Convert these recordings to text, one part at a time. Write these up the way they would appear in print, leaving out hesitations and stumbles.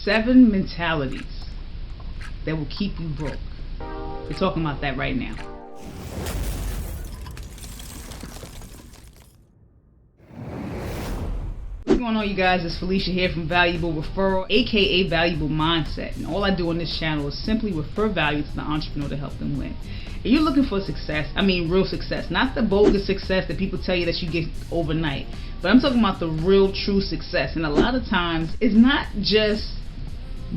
7 mentalities that will keep you broke. We're talking about that right now. What's going on, you guys? It's Felicia here from Valuable Referral, aka Valuable Mindset, and all I do on this channel is simply refer value to the entrepreneur to help them win. If you're looking for success, I mean real success, not the bogus success that people tell you that you get overnight, but I'm talking about the real true success. And a lot of times it's not just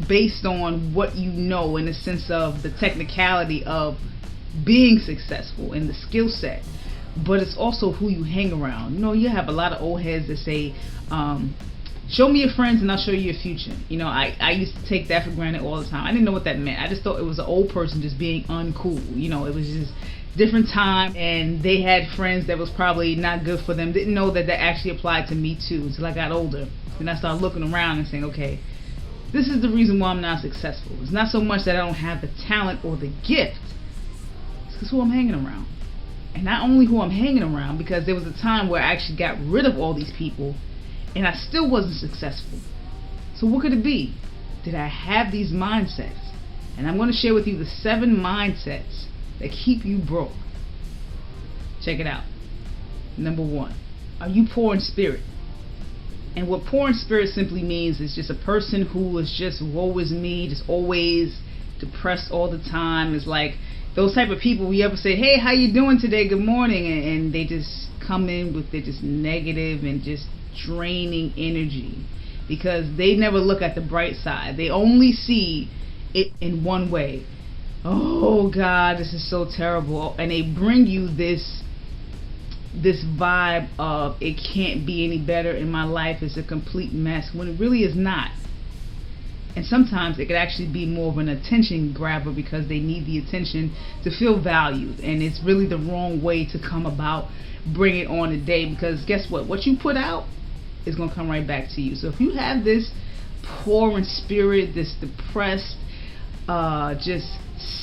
based on what you know in the sense of the technicality of being successful and the skill set, but it's also who you hang around. You know, you have a lot of old heads that say, show me your friends and I'll show you your future. You know, I used to take that for granted all the time. I didn't know what that meant. I just thought it was an old person just being uncool. You know, it was just different time, and they had friends that was probably not good for them. Didn't know that that actually applied to me too until I got older. Then I started looking around and saying, okay, this is the reason why I'm not successful. It's not so much that I don't have the talent or the gift. It's because who I'm hanging around. And not only who I'm hanging around, because there was a time where I actually got rid of all these people and I still wasn't successful. So what could it be? Did I have these mindsets? And I'm going to share with you the 7 mindsets that keep you broke. Check it out. Number 1, are you poor in spirit? And what poor in spirit simply means is just a person who is just woe is me, just always depressed all the time. It's like those type of people we ever say, hey, how you doing today, good morning, and they just come in with their just negative and just draining energy, because they never look at the bright side. They only see it in one way. Oh God, this is so terrible. And they bring you this vibe of it can't be any better in my life, it's a complete mess, when it really is not. And sometimes it could actually be more of an attention grabber, because they need the attention to feel valued, and it's really the wrong way to come about bring it on a day, because guess what you put out is going to come right back to you. So if you have this poor in spirit, this depressed, just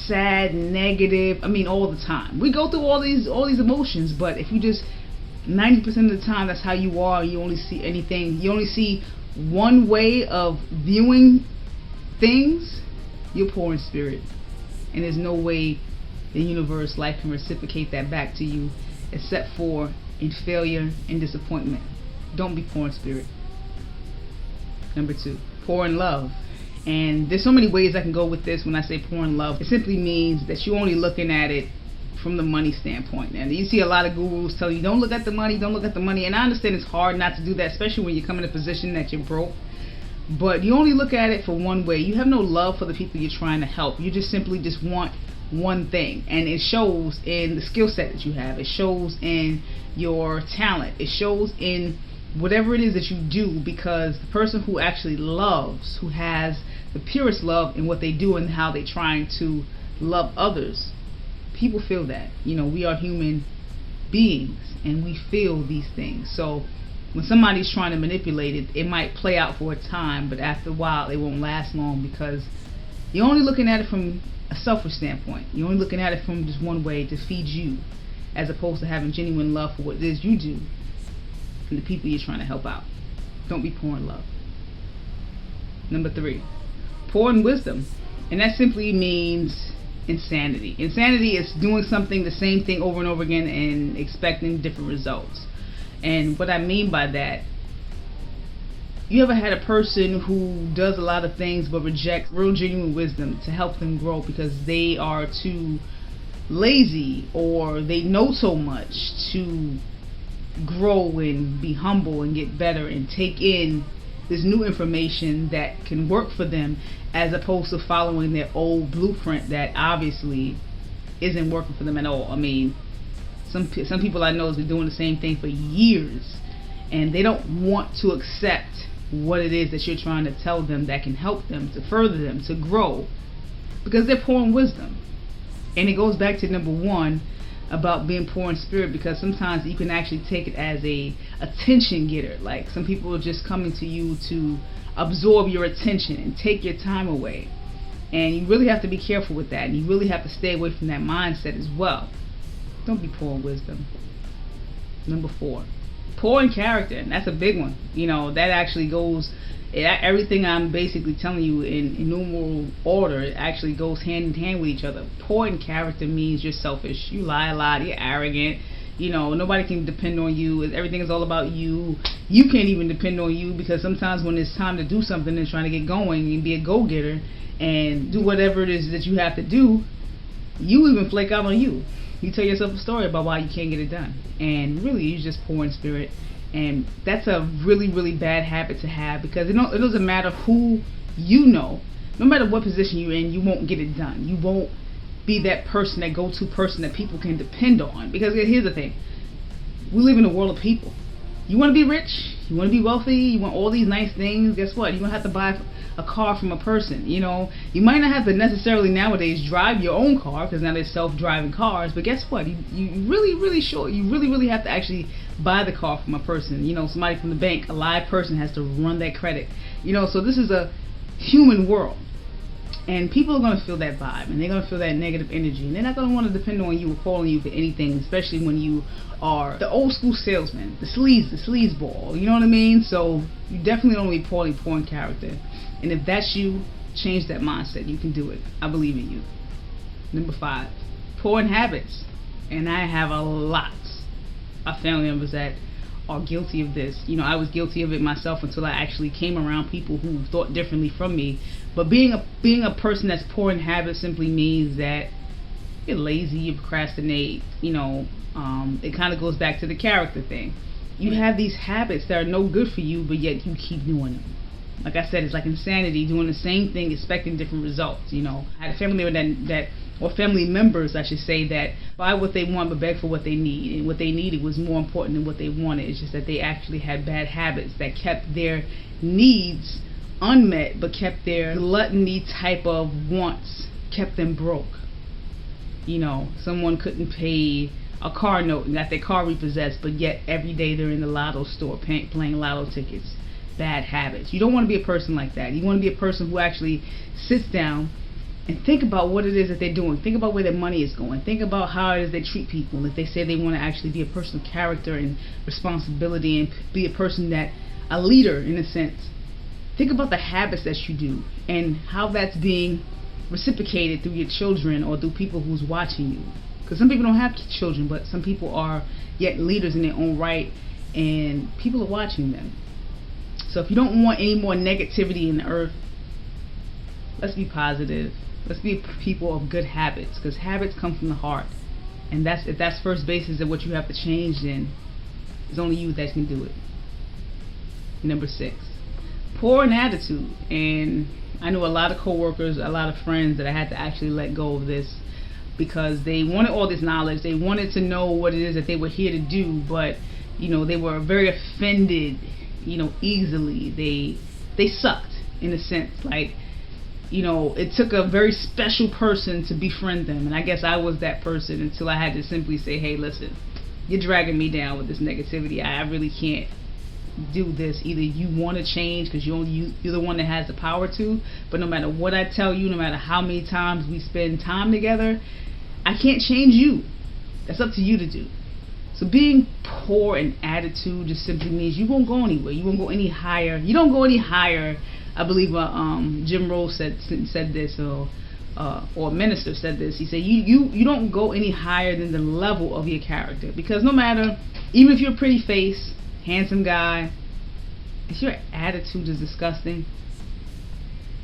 sad, negative, I mean all the time, we go through all these emotions, but if you just 90% of the time that's how you are, you only see anything, you only see one way of viewing things, you're poor in spirit, and there's no way the universe, life, can reciprocate that back to you except for in failure and disappointment. Don't be poor in spirit. Number 2, poor in love. And there's so many ways I can go with this. When I say poor in love, it simply means that you're only looking at it from the money standpoint. And you see a lot of gurus tell you, don't look at the money, don't look at the money. And I understand it's hard not to do that, especially when you come in a position that you're broke. But you only look at it for one way. You have no love for the people you're trying to help. You just simply just want one thing, and it shows in the skill set that you have. It shows in your talent. It shows in whatever it is that you do, because the person who actually loves, who has the purest love in what they do and how they're trying to love others, people feel that. You know, we are human beings and we feel these things. So when somebody's trying to manipulate it, it might play out for a time, but after a while it won't last long, because you're only looking at it from a selfish standpoint. You're only looking at it from just one way, to feed you, as opposed to having genuine love for what it is you do and the people you're trying to help out. Don't be poor in love. Number 3, poor in wisdom. And that simply means insanity. Insanity is doing something, the same thing over and over again, and expecting different results. And what I mean by that, you ever had a person who does a lot of things but rejects real genuine wisdom to help them grow because they are too lazy, or they know so much to grow and be humble and get better and take in this new information that can work for them, as opposed to following their old blueprint that obviously isn't working for them at all? I mean, some people I know have been doing the same thing for years, and they don't want to accept what it is that you're trying to tell them that can help them, to further them, to grow, because they're poor in wisdom. And it goes back to number 1 about being poor in spirit, because sometimes you can actually take it as a attention getter. Like, some people are just coming to you to absorb your attention and take your time away, and you really have to be careful with that, and you really have to stay away from that mindset as well. Don't be poor in wisdom. Number 4, poor in character. And that's a big one. You know, that actually goes Everything I'm basically telling you in innumerable order, it actually goes hand in hand with each other. Poor in character means you're selfish, you lie a lot, you're arrogant. Nobody can depend on you. Everything is all about you. You can't even depend on you, because sometimes when it's time to do something and trying to get going and be a go-getter and do whatever it is that you have to do, you even flake out on you. You tell yourself a story about why you can't get it done, and really you're just poor in spirit. And that's a really, really bad habit to have, because it doesn't matter who no matter what position you're in, you won't get it done. You won't be that person, that go-to person that people can depend on. Because here's the thing, we live in a world of people. You want to be rich, you want to be wealthy, you want all these nice things. Guess what? You're going to have to buy a car from a person. You might not have to necessarily nowadays drive your own car, because now there's self-driving cars. But guess what? You really have to actually buy the car from a person. Somebody from the bank, a live person has to run that credit. So this is a human world. And people are going to feel that vibe, and they're going to feel that negative energy, and they're not going to want to depend on you or call on you for anything, especially when you are the old school salesman, the sleazeball, you know what I mean? So you definitely don't be poor in character. And if that's you, change that mindset. You can do it. I believe in you. Number 5, poor in habits. And I have a lot of family members that are guilty of this. I was guilty of it myself until I actually came around people who thought differently from me. But being a person that's poor in habits simply means that you're lazy, you procrastinate. It kind of goes back to the character thing. You have these habits that are no good for you, but yet you keep doing them. Like I said, it's like insanity, doing the same thing, expecting different results. I had a family member or family members, I should say, that buy what they want but beg for what they need. And what they needed was more important than what they wanted. It's just that they actually had bad habits that kept their needs unmet, but kept their gluttony type of wants, kept them broke. Someone couldn't pay a car note and got their car repossessed, but yet every day they're in the lotto store playing lotto tickets. Bad habits. You don't want to be a person like that. You want to be a person who actually sits down and think about what it is that they're doing. Think about where their money is going. Think about how it is they treat people. If they say they want to actually be a person of character and responsibility and be a leader in a sense, think about the habits that you do and how that's being reciprocated through your children or through people who's watching you. Because some people don't have children, but some people are yet leaders in their own right, and people are watching them. So if you don't want any more negativity in the earth, let's be positive. Let's be people of good habits, because habits come from the heart. And if that's first basis of what you have to change, then it's only you that can do it. Number 6, poor in attitude. And I know a lot of coworkers, a lot of friends that I had to actually let go of this, because they wanted all this knowledge. They wanted to know what it is that they were here to do, but they were very offended easily. They sucked in a sense. Like, it took a very special person to befriend them, and I guess I was that person until I had to simply say, hey, listen, you're dragging me down with this negativity. I really can't do this. Either you want to change because you're the one that has the power to, but no matter what I tell you, no matter how many times we spend time together, I can't change you. That's up to you to do. So being poor in attitude just simply means you won't go anywhere. You won't go any higher. You don't go any higher. I believe Jim Rose said this, or a minister said this. He said you don't go any higher than the level of your character, because no matter, even if you're a pretty face, handsome guy, if your attitude is disgusting,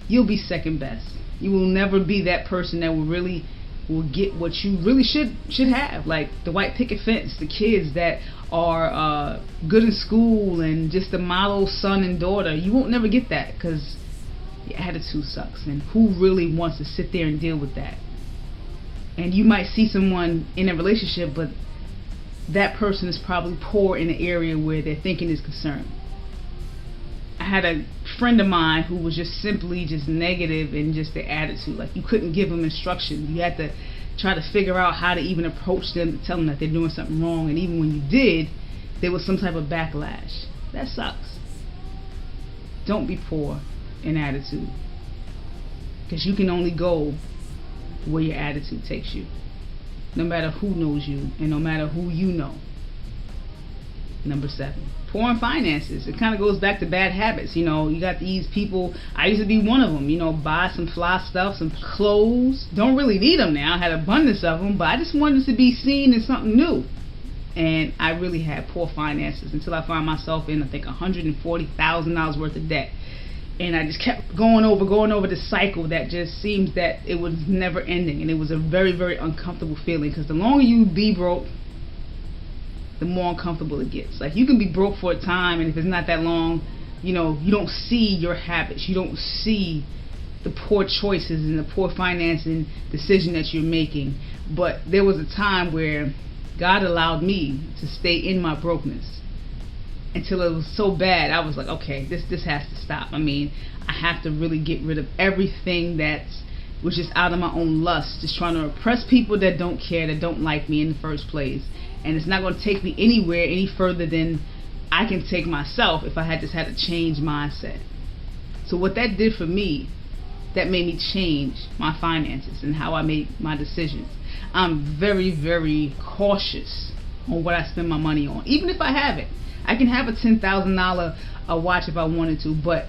you'll be second best. You will never be that person that will get what you really should have, like the white picket fence, the kids that are good in school and just the model son and daughter. You won't never get that, because your attitude sucks, and who really wants to sit there and deal with that? And you might see someone in a relationship, but that person is probably poor in the area where their thinking is concerned. I had a friend of mine who was just simply just negative in just their attitude. Like, you couldn't give them instruction. You had to try to figure out how to even approach them to tell them that they're doing something wrong. And even when you did, there was some type of backlash. That sucks. Don't be poor in attitude, because you can only go where your attitude takes you, no matter who knows you and no matter who you know. Number 7, poor in finances. It kind of goes back to bad habits. You know, you got these people, I used to be one of them, you know, buy some fly stuff, some clothes. Don't really need them now. I had abundance of them, but I just wanted to be seen as something new. And I really had poor finances until I found myself in, I think, $140,000 worth of debt. And I just kept going over this cycle that just seems that it was never ending. And it was a very, very uncomfortable feeling, because the longer you be broke, the more uncomfortable it gets. Like, you can be broke for a time, and if it's not that long, you know, you don't see your habits, you don't see the poor choices and the poor financing decision that you're making. But there was a time where God allowed me to stay in my brokenness until it was so bad. I was like, okay, this has to stop. I mean, I have to really get rid of everything that was just out of my own lust, just trying to oppress people that don't care, that don't like me in the first place. And it's not going to take me anywhere any further than I can take myself if I had just had a change mindset. So what that did for me, that made me change my finances and how I make my decisions. I'm very, very cautious on what I spend my money on. Even if I have it, I can have a $10,000 a watch if I wanted to, but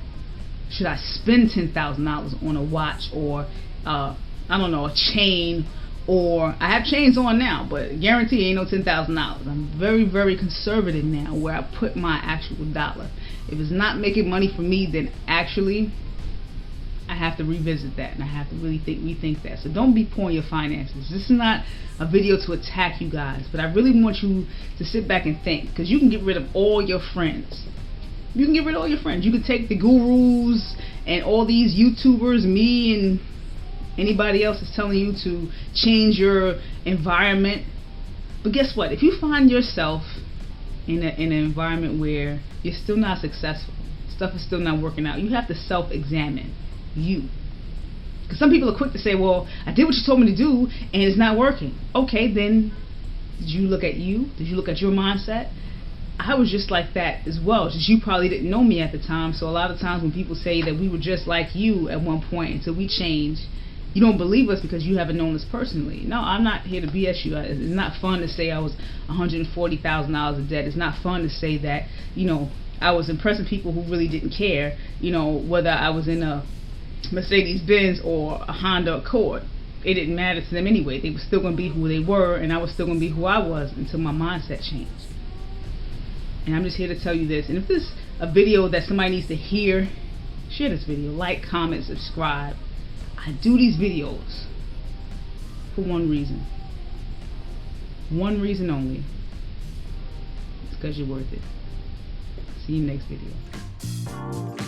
should I spend $10,000 on a watch or I don't know, a chain? Or I have chains on now, but guarantee ain't no $10,000. I'm very, very conservative now where I put my actual dollar. If it's not making money for me, then actually I have to revisit that, and I have to really rethink that. So don't be poor in your finances. This is not a video to attack you guys, but I really want you to sit back and think, because you can get rid of all your friends. You can get rid of all your friends. You can take the gurus and all these YouTubers, me and anybody else is telling you to change your environment. But guess what? If you find yourself in an environment where you're still not successful, stuff is still not working out, you have to self-examine you. Because some people are quick to say, well, I did what you told me to do and it's not working. Okay, then did you look at you? Did you look at your mindset? I was just like that as well. Just you probably didn't know me at the time. So a lot of times when people say that we were just like you at one point until we changed, you don't believe us because you haven't known us personally. No, I'm not here to BS you. It's not fun to say I was $140,000 in debt. It's not fun to say that, you know, I was impressing people who really didn't care, you know, whether I was in a Mercedes-Benz or a Honda Accord. It didn't matter to them anyway. They were still going to be who they were, and I was still going to be who I was until my mindset changed. And I'm just here to tell you this. And if this is a video that somebody needs to hear, share this video. Like, comment, subscribe. I do these videos for one reason. One reason only. It's because you're worth it. See you next video.